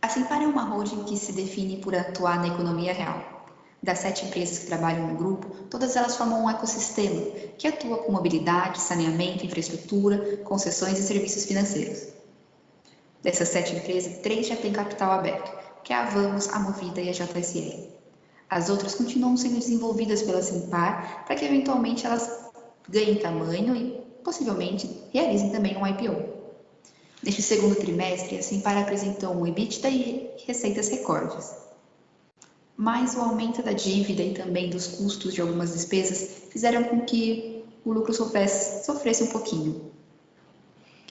A Simpar é uma holding que se define por atuar na economia real. Das 7 empresas que trabalham no grupo, todas elas formam um ecossistema que atua com mobilidade, saneamento, infraestrutura, concessões e serviços financeiros. Dessas 7 empresas, 3 já têm capital aberto, que é a Vamos, a Movida e a JSL. As outras continuam sendo desenvolvidas pela Simpar para que eventualmente elas ganhem tamanho e possivelmente realizem também um IPO. Neste segundo trimestre, a Simpar apresentou um EBITDA e receitas recordes. Mas o aumento da dívida e também dos custos de algumas despesas fizeram com que o lucro sofresse um pouquinho.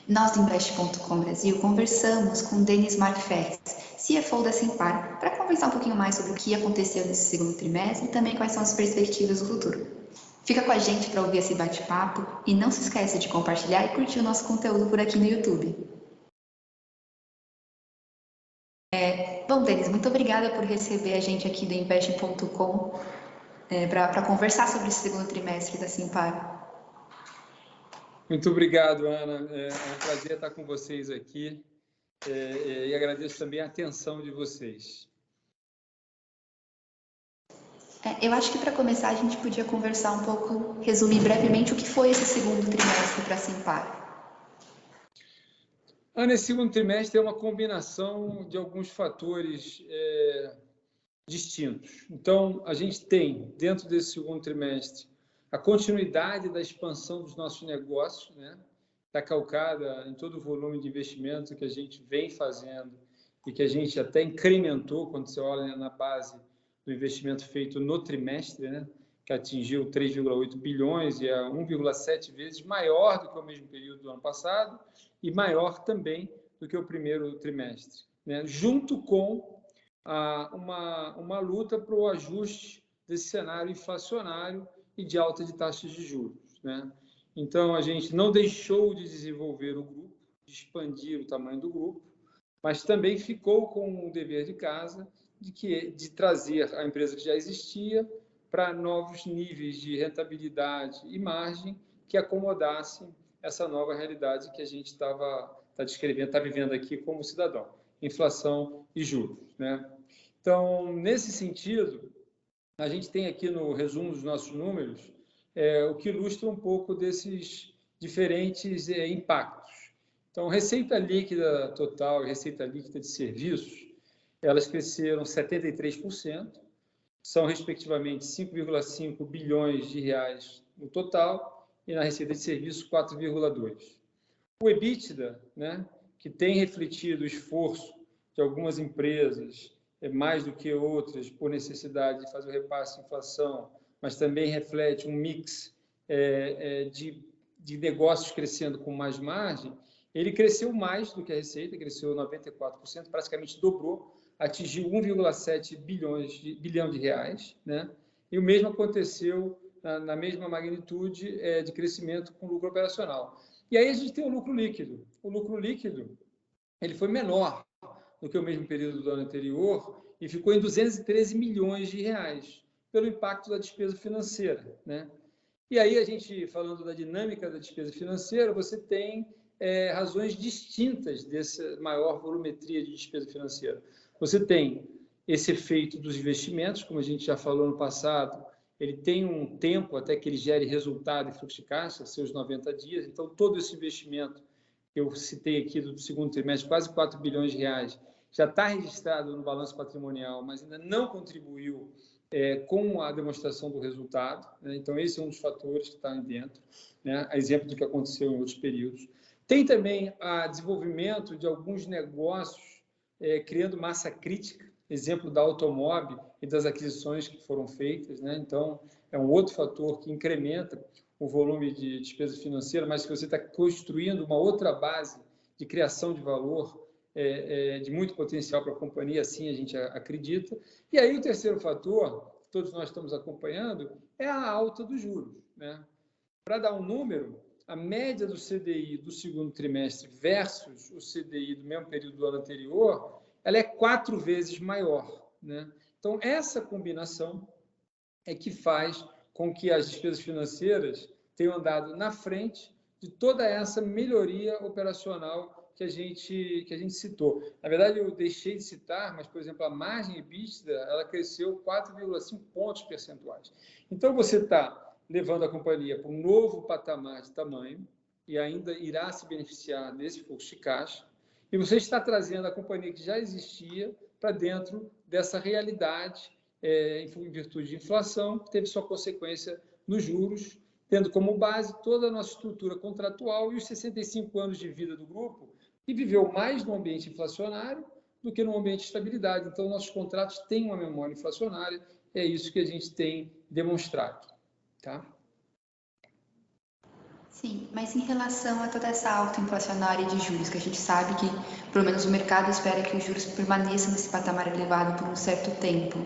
Nós do Invest.com Brasil conversamos com Denis Markferres, CFO da Simpar, para conversar um pouquinho mais sobre o que aconteceu nesse segundo trimestre e também quais são as perspectivas do futuro. Fica com a gente para ouvir esse bate-papo e não se esqueça de compartilhar e curtir o nosso conteúdo por aqui no YouTube. Bom, Denis, muito obrigada por receber a gente aqui do Invest.com para conversar sobre esse segundo trimestre da Simpar. Muito obrigado, Ana. É um prazer estar com vocês aqui e agradeço também a atenção de vocês. Eu acho que para começar a gente podia conversar um pouco, resumir brevemente o que foi esse segundo trimestre para a Simpar. Ana, esse segundo trimestre é uma combinação de alguns fatores distintos. Então, a gente tem, dentro desse segundo trimestre, a continuidade da expansão dos nossos negócios, né? Está calcada em todo o volume de investimento que a gente vem fazendo e que a gente até incrementou quando você olha na base do investimento feito no trimestre, né? Que atingiu 3,8 bilhões e é 1,7 vezes maior do que o mesmo período do ano passado e maior também do que o primeiro trimestre, né? Junto com uma luta para o ajuste desse cenário inflacionário e de alta de taxas de juros, né? Então, a gente não deixou de desenvolver o grupo, de expandir o tamanho do grupo, mas também ficou com o dever de casa de trazer a empresa que já existia para novos níveis de rentabilidade e margem que acomodassem essa nova realidade que a gente está descrevendo, está vivendo aqui como cidadão, inflação e juros, né? Então, nesse sentido, a gente tem aqui no resumo dos nossos números o que ilustra um pouco desses diferentes impactos. Então, receita líquida total e receita líquida de serviços, elas cresceram 73%, são respectivamente 5,5 bilhões de reais no total e na receita de serviços 4,2. O EBITDA, né, que tem refletido o esforço de algumas empresas, mais do que outras, por necessidade de fazer o repasse de inflação, mas também reflete um mix de negócios crescendo com mais margem, ele cresceu mais do que a receita, cresceu 94%, praticamente dobrou, atingiu 1,7 bilhão de reais, né? E o mesmo aconteceu na mesma magnitude de crescimento com lucro operacional. E aí a gente tem o lucro líquido. O lucro líquido ele foi menor do que o mesmo período do ano anterior e ficou em 213 milhões de reais, pelo impacto da despesa financeira, né? E aí, a gente, falando da dinâmica da despesa financeira, você tem razões distintas dessa maior volumetria de despesa financeira. Você tem esse efeito dos investimentos, como a gente já falou no passado, ele tem um tempo até que ele gere resultado e fluxo de caixa, seus 90 dias. Então, todo esse investimento que eu citei aqui do segundo trimestre, quase 4 bilhões de reais, já está registrado no balanço patrimonial, mas ainda não contribuiu com a demonstração do resultado, né? Então, esse é um dos fatores que está aí dentro, né? A exemplo do que aconteceu em outros períodos. Tem também o desenvolvimento de alguns negócios criando massa crítica, exemplo da Automob e das aquisições que foram feitas, né? Então, é um outro fator que incrementa o volume de despesa financeira, mas que você está construindo uma outra base de criação de valor de muito potencial para a companhia, assim a gente acredita. E aí o terceiro fator, que todos nós estamos acompanhando, é a alta dos juros, né? Para dar um número, a média do CDI do segundo trimestre versus o CDI do mesmo período do ano anterior, ela é 4 vezes maior, né? Então, essa combinação é que faz com que as despesas financeiras tenham andado na frente de toda essa melhoria operacional que a gente citou. Na verdade, eu deixei de citar, mas, por exemplo, a margem EBITDA, ela cresceu 4,5 pontos percentuais. Então, você está levando a companhia para um novo patamar de tamanho e ainda irá se beneficiar desse fluxo de caixa, e você está trazendo a companhia que já existia para dentro dessa realidade, em virtude de inflação, que teve sua consequência nos juros, tendo como base toda a nossa estrutura contratual e os 65 anos de vida do grupo, que viveu mais no ambiente inflacionário do que no ambiente de estabilidade. Então, nossos contratos têm uma memória inflacionária, é isso que a gente tem demonstrado. Tá? Sim, mas em relação a toda essa alta inflacionária de juros, que a gente sabe que, pelo menos o mercado espera que os juros permaneçam nesse patamar elevado por um certo tempo,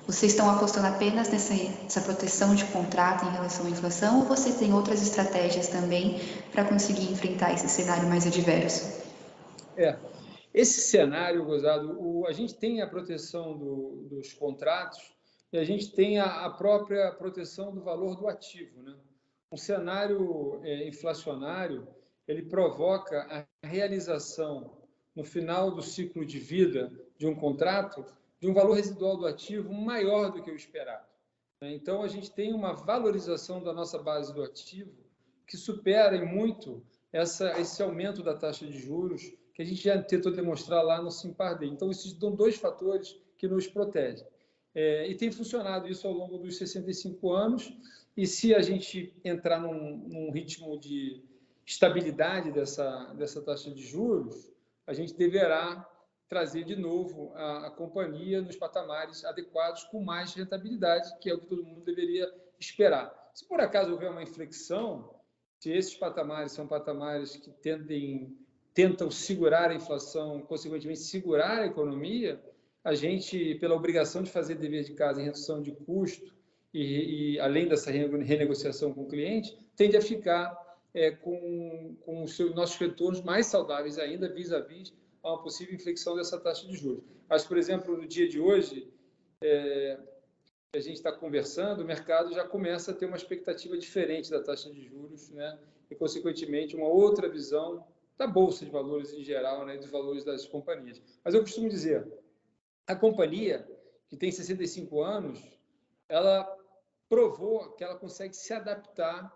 vocês estão apostando apenas nessa proteção de contrato em relação à inflação ou vocês têm outras estratégias também para conseguir enfrentar esse cenário mais adverso? Esse cenário, Gozado, a gente tem a proteção dos contratos e a gente tem a própria proteção do valor do ativo, né? Um cenário inflacionário, ele provoca a realização, no final do ciclo de vida de um contrato, de um valor residual do ativo maior do que o esperado. Então, a gente tem uma valorização da nossa base do ativo que supera em muito esse aumento da taxa de juros que a gente já tentou demonstrar lá no Simpar-D. Então, esses são dois fatores que nos protegem. E tem funcionado isso ao longo dos 65 anos, e se a gente entrar num ritmo de estabilidade dessa taxa de juros, a gente deverá trazer de novo a companhia nos patamares adequados com mais rentabilidade, que é o que todo mundo deveria esperar. Se por acaso houver uma inflexão, se esses patamares são patamares que tentam segurar a inflação, consequentemente segurar a economia, a gente, pela obrigação de fazer dever de casa em redução de custo e além dessa renegociação com o cliente, tende a ficar com os nossos retornos mais saudáveis ainda, vis-à-vis a uma possível inflexão dessa taxa de juros. Mas, por exemplo, no dia de hoje, a gente está conversando, o mercado já começa a ter uma expectativa diferente da taxa de juros, né? E, consequentemente, uma outra visão da Bolsa de Valores em geral, né? Dos valores das companhias. Mas eu costumo dizer, a companhia, que tem 65 anos, ela provou que ela consegue se adaptar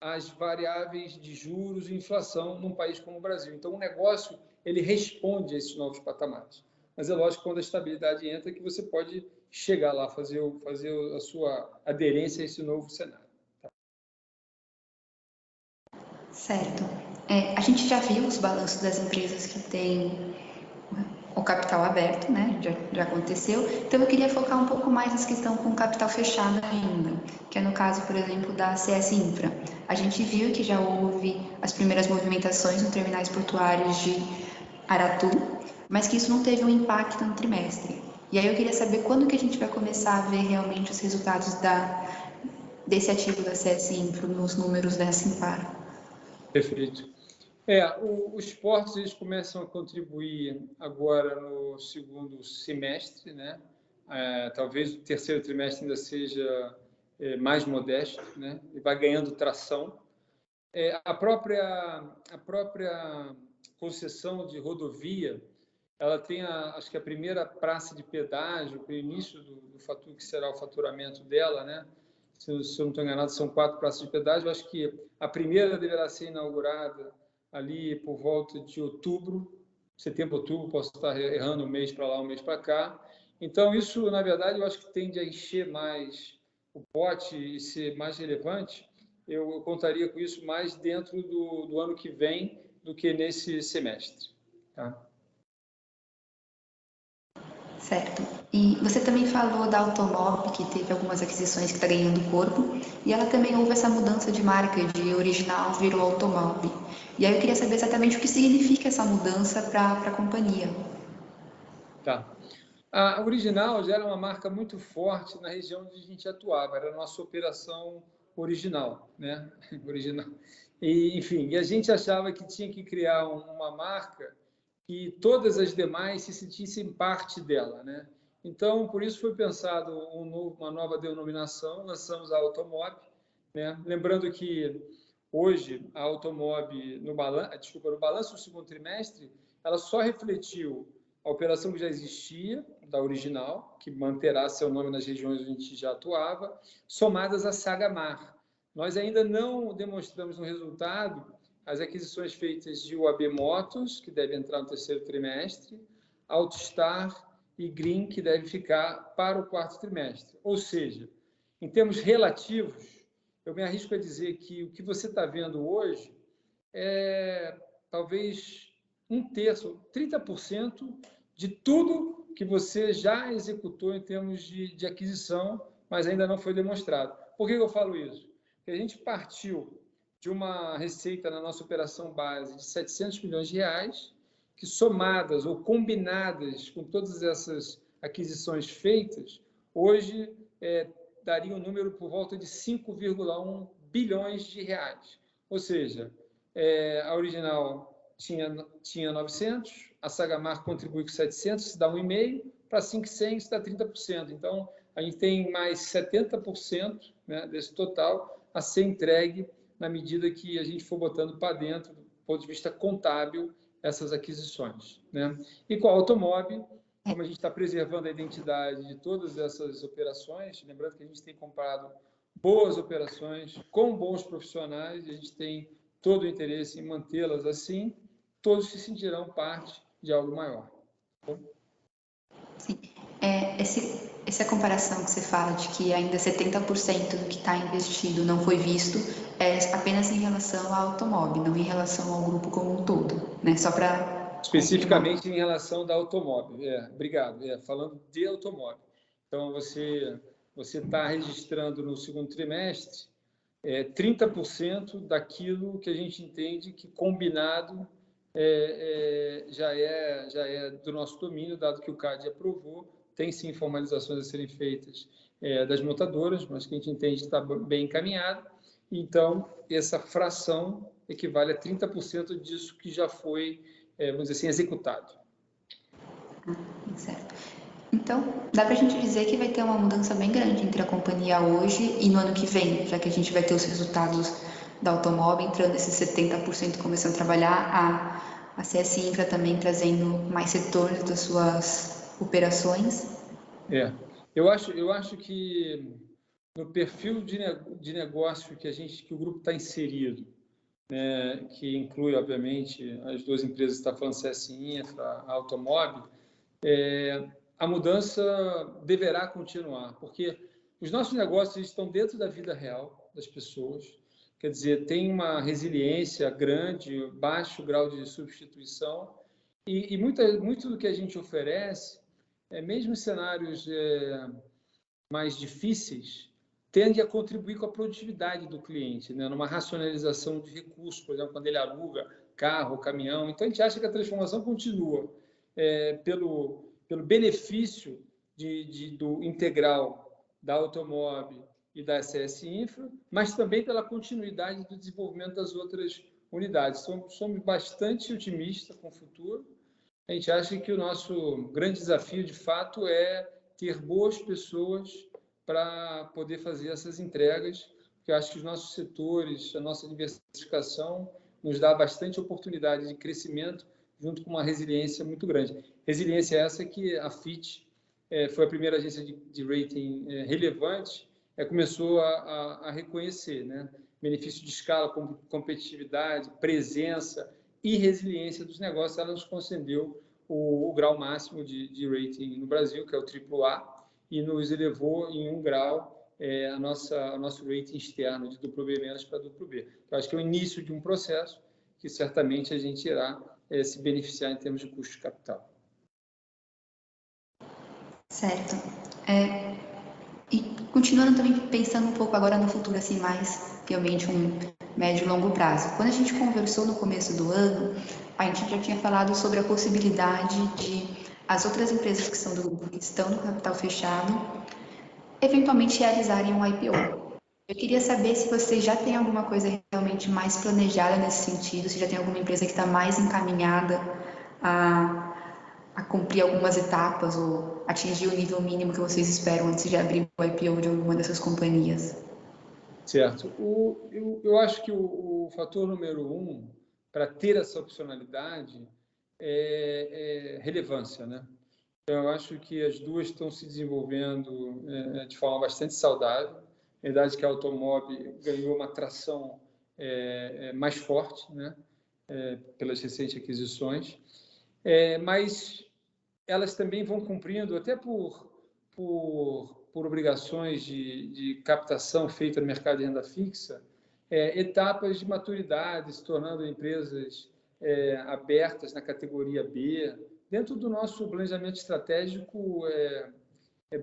às variáveis de juros e inflação num país como o Brasil. Então, o negócio ele responde a esses novos patamares. Mas é lógico que quando a estabilidade entra que você pode chegar lá, fazer a sua aderência a esse novo cenário. Tá? Certo. A gente já viu os balanços das empresas que têm o capital aberto, né? Já aconteceu. Então, eu queria focar um pouco mais nessa questão com o capital fechado ainda, que é no caso, por exemplo, da CS Infra. A gente viu que já houve as primeiras movimentações nos terminais portuários de Aratu, mas que isso não teve um impacto no trimestre. E aí eu queria saber quando que a gente vai começar a ver realmente os resultados desse ativo da CS Infra nos números da Simpar. Perfeito. Os portos eles começam a contribuir agora no segundo semestre, né? Talvez o terceiro trimestre ainda seja mais modesto, né? E vai ganhando tração. A própria concessão de rodovia, ela tem, acho que a primeira praça de pedágio, para o início do que será o faturamento dela, né? Se eu não estou enganado, são 4 praças de pedágio. Eu acho que a primeira deverá ser inaugurada ali por volta de setembro, outubro, posso estar errando um mês para lá, um mês para cá. Então, isso, na verdade, eu acho que tende a encher mais o pote e ser mais relevante. Eu contaria com isso mais dentro do ano que vem do que nesse semestre. Tá? Certo. E você também falou da Automob, que teve algumas aquisições que está ganhando corpo, e ela também houve essa mudança de marca, de original virou Automob. E aí eu queria saber exatamente o que significa essa mudança para a companhia. Tá. A Original já era uma marca muito forte na região onde a gente atuava, era a nossa operação original, né? Original. E, enfim, e a gente achava que tinha que criar uma marca que todas as demais se sentissem parte dela, né? Então, por isso foi pensado uma nova denominação, lançamos a Automob, né? Lembrando que hoje a Automob, no balanço do segundo trimestre, ela só refletiu a operação que já existia, da original, que manterá seu nome nas regiões onde a gente já atuava, somadas à Sagamar. Nós ainda não demonstramos no resultado as aquisições feitas de UAB Motos, que deve entrar no terceiro trimestre, Autostar e Green, que deve ficar para o quarto trimestre. Ou seja, em termos relativos, eu me arrisco a dizer que o que você está vendo hoje é talvez 1/3, 30% de tudo que você já executou em termos de aquisição, mas ainda não foi demonstrado. Por que eu falo isso? Porque a gente partiu de uma receita na nossa operação base de 700 milhões de reais, que somadas ou combinadas com todas essas aquisições feitas, hoje daria um número por volta de 5,1 bilhões de reais. Ou seja, a original tinha 900, a Sagamar contribui com 700, isso dá 1,5, para 5,100 isso dá 30%. Então, a gente tem mais 70%, né, desse total a ser entregue na medida que a gente for botando para dentro, do ponto de vista contábil, essas aquisições, né? E com a Automob, como a gente está preservando a identidade de todas essas operações, lembrando que a gente tem comprado boas operações com bons profissionais, e a gente tem todo o interesse em mantê-las assim, todos se sentirão parte de algo maior. Sim. Essa comparação que você fala de que ainda 70% do que está investido não foi visto é apenas em relação ao Automob, não em relação ao grupo como um todo, né? Só para especificamente em relação da Automob. Obrigado. Falando de Automob. Então, você está registrando no segundo trimestre 30% daquilo que a gente entende que combinado já é do nosso domínio, dado que o CAD aprovou, tem sim formalizações a serem feitas das montadoras, mas que a gente entende que está bem encaminhado. Então, essa fração equivale a 30% disso que já foi, vamos dizer assim, executado. Certo. Então, dá para a gente dizer que vai ter uma mudança bem grande entre a companhia hoje e no ano que vem, já que a gente vai ter os resultados da Automob entrando esses 70% começando a trabalhar, a CS Infra também trazendo mais retorno das suas operações. Eu acho que no perfil de negócio que o grupo está inserido, né, que inclui, obviamente, as duas empresas que está falando, CS Infra, a Automob, a mudança deverá continuar, porque os nossos negócios estão dentro da vida real das pessoas, quer dizer, tem uma resiliência grande, baixo grau de substituição, e muito do que a gente oferece, mesmo em cenários mais difíceis, tende a contribuir com a produtividade do cliente, né? Numa racionalização de recursos, por exemplo, quando ele aluga carro, caminhão. Então, a gente acha que a transformação continua pelo benefício do integral da Automob e da CS Infra, mas também pela continuidade do desenvolvimento das outras unidades. Somos bastante otimistas com o futuro. A gente acha que o nosso grande desafio, de fato, é ter boas pessoas para poder fazer essas entregas, porque eu acho que os nossos setores, a nossa diversificação, nos dá bastante oportunidade de crescimento, junto com uma resiliência muito grande. Resiliência essa que a Fitch foi a primeira agência de rating relevante, começou a reconhecer, né? Benefício de escala, competitividade, presença e resiliência dos negócios. Ela nos concedeu o grau máximo de rating no Brasil, que é o AAA, e nos elevou em 1 grau o nosso rating externo de BB- para BB. Eu acho que é o início de um processo que certamente a gente irá se beneficiar em termos de custo de capital. Certo. E continuando também pensando um pouco agora no futuro, assim, mais realmente um médio e longo prazo. Quando a gente conversou no começo do ano, a gente já tinha falado sobre a possibilidade de as outras empresas que são do grupo, que estão no capital fechado, eventualmente realizarem um IPO. Eu queria saber se você já tem alguma coisa realmente mais planejada nesse sentido, se já tem alguma empresa que está mais encaminhada a a cumprir algumas etapas ou atingir o nível mínimo que vocês esperam antes de abrir o IPO de alguma dessas companhias? Certo. Eu acho que o fator número 1 para ter essa opcionalidade é relevância, né? Então, eu acho que as duas estão se desenvolvendo de forma bastante saudável. É verdade que a Automob ganhou uma tração mais forte, né? Pelas recentes aquisições, mas elas também vão cumprindo, até por obrigações de captação feita no mercado de renda fixa, etapas de maturidade, se tornando empresas abertas na categoria B, dentro do nosso planejamento estratégico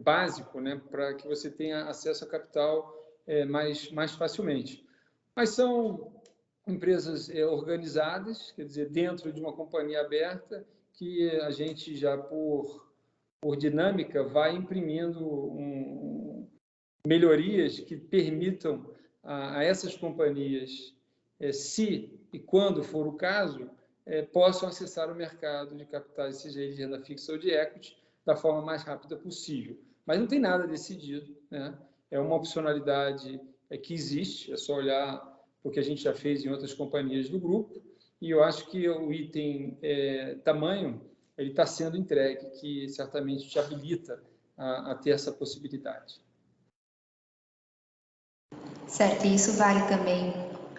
básico, né, para que você tenha acesso a capital mais facilmente. Mas são empresas organizadas, quer dizer, dentro de uma companhia aberta, que a gente já, por dinâmica, vai imprimindo melhorias que permitam a essas companhias, se e quando for o caso, possam acessar o mercado de capitais, seja ele de renda fixa ou de equity, da forma mais rápida possível. Mas não tem nada decidido, né? É uma opcionalidade que existe, é só olhar o que a gente já fez em outras companhias do grupo, e eu acho que o item tamanho, ele está sendo entregue, que certamente te habilita a ter essa possibilidade. Certo, e isso vale também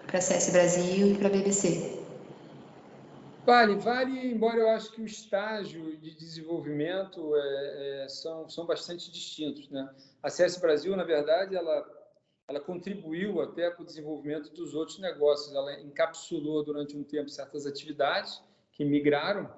para a CS Brasil e para a BBC? Vale, embora eu acho que o estágio de desenvolvimento são bastante distintos, né? A CS Brasil, na verdade, ela contribuiu até para o desenvolvimento dos outros negócios. Ela encapsulou durante um tempo certas atividades que migraram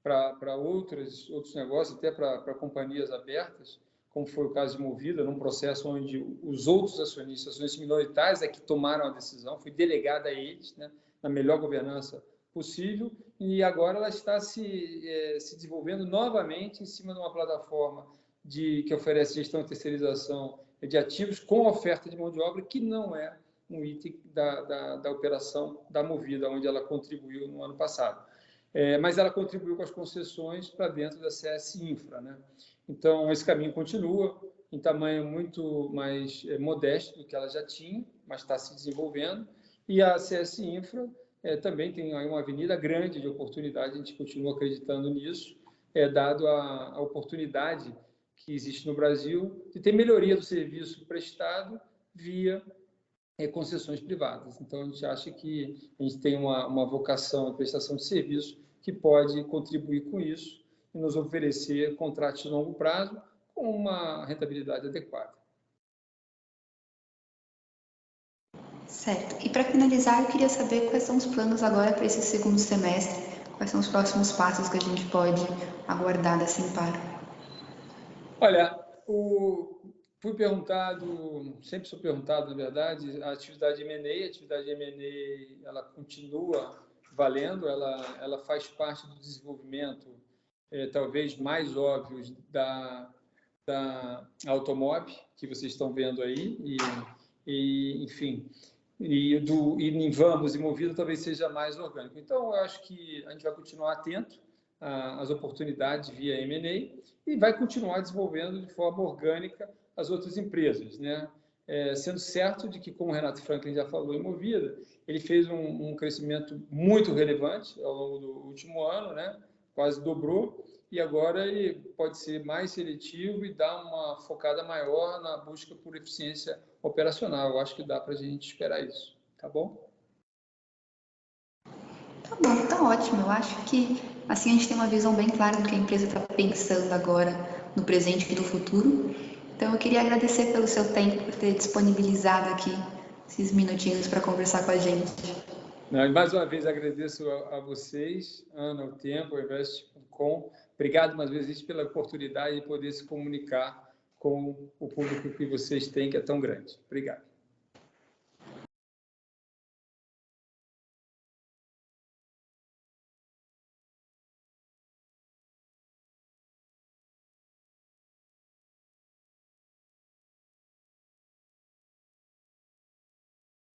para outros negócios, até para companhias abertas, como foi o caso de Movida, num processo onde os outros acionistas minoritários que tomaram a decisão, foi delegada a eles, né, na melhor governança possível, e agora ela está se desenvolvendo novamente em cima de uma plataforma que oferece gestão e terceirização de ativos com oferta de mão de obra, que não é um item da operação da Movida, onde ela contribuiu no ano passado. Mas ela contribuiu com as concessões para dentro da CS Infra, né? Então, esse caminho continua em tamanho muito mais modesto do que ela já tinha, mas está se desenvolvendo, e a CS Infra também tem aí uma avenida grande de oportunidade, a gente continua acreditando nisso, dado a oportunidade que existe no Brasil de ter melhoria do serviço prestado via concessões privadas. Então, a gente acha que a gente tem uma vocação de prestação de serviço que pode contribuir com isso e nos oferecer contratos de longo prazo com uma rentabilidade adequada. Certo. E para finalizar, eu queria saber quais são os planos agora para esse segundo semestre, quais são os próximos passos que a gente pode aguardar da Simpar. Olha, fui perguntado, sempre sou perguntado, na verdade, a atividade M&A, ela continua valendo, ela faz parte do desenvolvimento, talvez mais óbvio da Automob, que vocês estão vendo aí, enfim, e em Vamos e Movida talvez seja mais orgânico. Então, eu acho que a gente vai continuar atento às oportunidades via M&A e vai continuar desenvolvendo de forma orgânica as outras empresas, né? Sendo certo de que, como o Renato Franklin já falou em Movida, ele fez um crescimento muito relevante ao longo do último ano, né? Quase dobrou, e agora ele pode ser mais seletivo e dar uma focada maior na busca por eficiência operacional. Eu acho que dá para a gente esperar isso, tá bom? Tá bom, tá ótimo. Eu acho que assim a gente tem uma visão bem clara do que a empresa está pensando agora no presente e no futuro. Então eu queria agradecer pelo seu tempo, por ter disponibilizado aqui esses minutinhos para conversar com a gente. Mais uma vez agradeço a vocês, Ana, o Tempo, o Invest.com. Obrigado mais uma vez pela oportunidade de poder se comunicar com o público que vocês têm, que é tão grande. Obrigado.